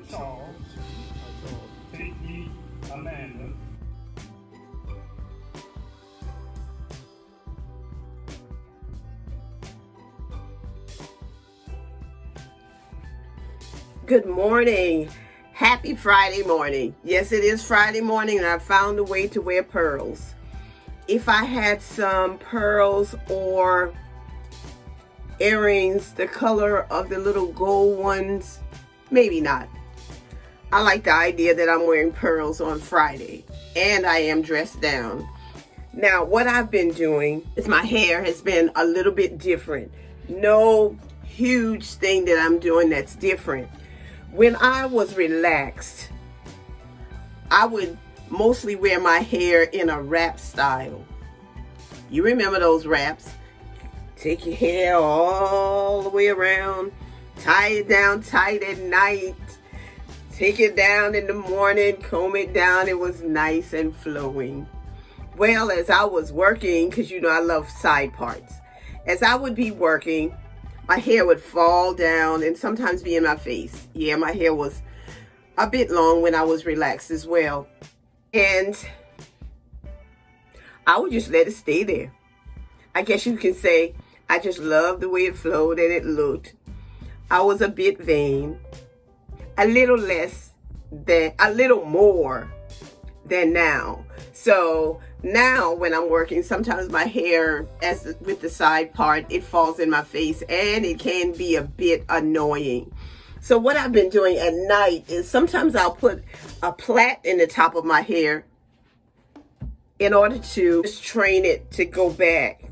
Charles, Vicky, Amanda. Good morning. Happy Friday morning. Yes, it is Friday morning and I found a way to wear pearls. If I had some pearls or earrings the color of the little gold ones, maybe not. I like the idea that I'm wearing pearls on Friday and I am dressed down. Now, what I've been doing is my hair has been a little bit different. No huge thing that I'm doing that's different. When I was relaxed, I would mostly wear my hair in a wrap style. You remember those wraps? Take your hair all the way around, tie it down tight at night, take it down in the morning, comb it down. It was nice and flowing. Well, as I was working, because you know I love side parts, as I would be working, my hair would fall down and sometimes be in my face. Yeah, my hair was a bit long when I was relaxed as well. And I would just let it stay there. I guess you can say I just loved the way it flowed and it looked. I was a bit vain, a little more than now. So now when I'm working, sometimes my hair, with the side part, it falls in my face and it can be a bit annoying. So what I've been doing at night is sometimes I'll put a plait in the top of my hair in order to just train it to go back.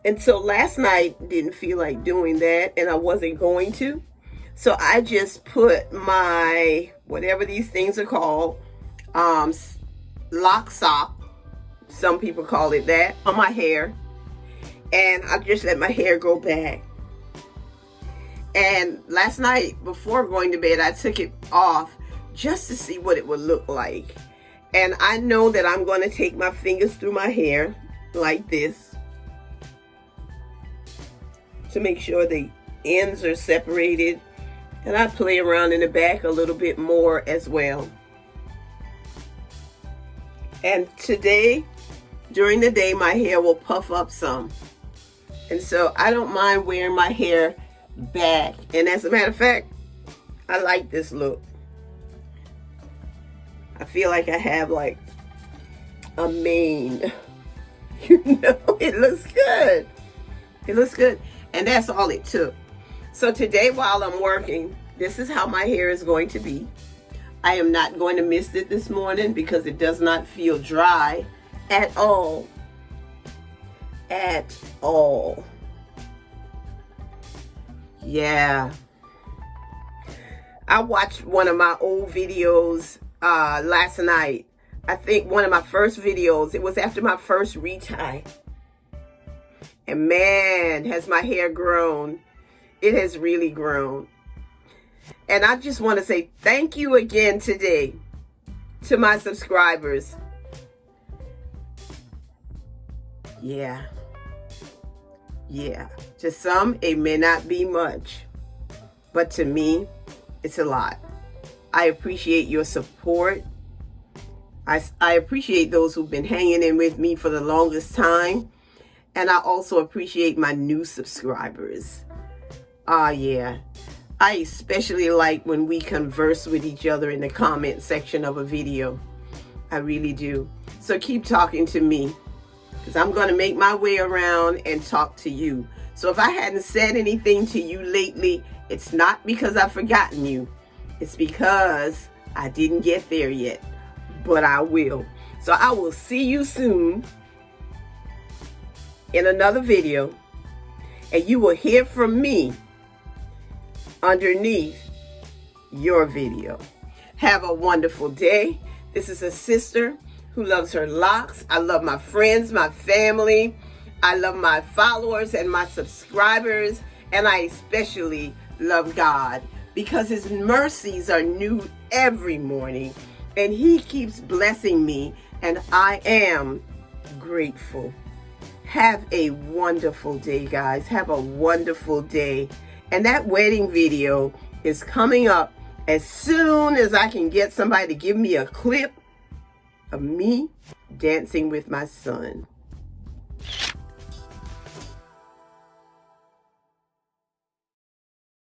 And so last night didn't feel like doing that and I wasn't going to. So I just put my, whatever these things are called, lock sock, some people call it that, on my hair. And I just let my hair go back. And last night before going to bed, I took it off just to see what it would look like. And I know that I'm going to take my fingers through my hair like this to make sure the ends are separated. And I play around in the back a little bit more as well. And today, during the day, my hair will puff up some. And so I don't mind wearing my hair back. And as a matter of fact, I like this look. I feel like I have like a mane. You know, it looks good. It looks good. And that's all it took. So today while I'm working, this is how my hair is going to be. I am not going to mist it this morning because it does not feel dry at all. At all. Yeah. I watched one of my old videos last night. I think one of my first videos. It was after my first retie. And man, has my hair grown. It has really grown. And I just want to say thank you again today to my subscribers. Yeah. To some, it may not be much. But to me, it's a lot. I appreciate your support. I appreciate those who've been hanging in with me for the longest time. And I also appreciate my new subscribers. Yeah. I especially like when we converse with each other in the comment section of a video. I really do. So keep talking to me because I'm going to make my way around and talk to you. So if I hadn't said anything to you lately, it's not because I've forgotten you. It's because I didn't get there yet, but I will. So I will see you soon in another video and you will hear from me underneath your video. Have a wonderful day. This is a sister who loves her locks. I love my friends, my family. I love my followers and my subscribers. And I especially love God because his mercies are new every morning. And he keeps blessing me. And I am grateful. Have a wonderful day, guys. Have a wonderful day. And that wedding video is coming up as soon as I can get somebody to give me a clip of me dancing with my son.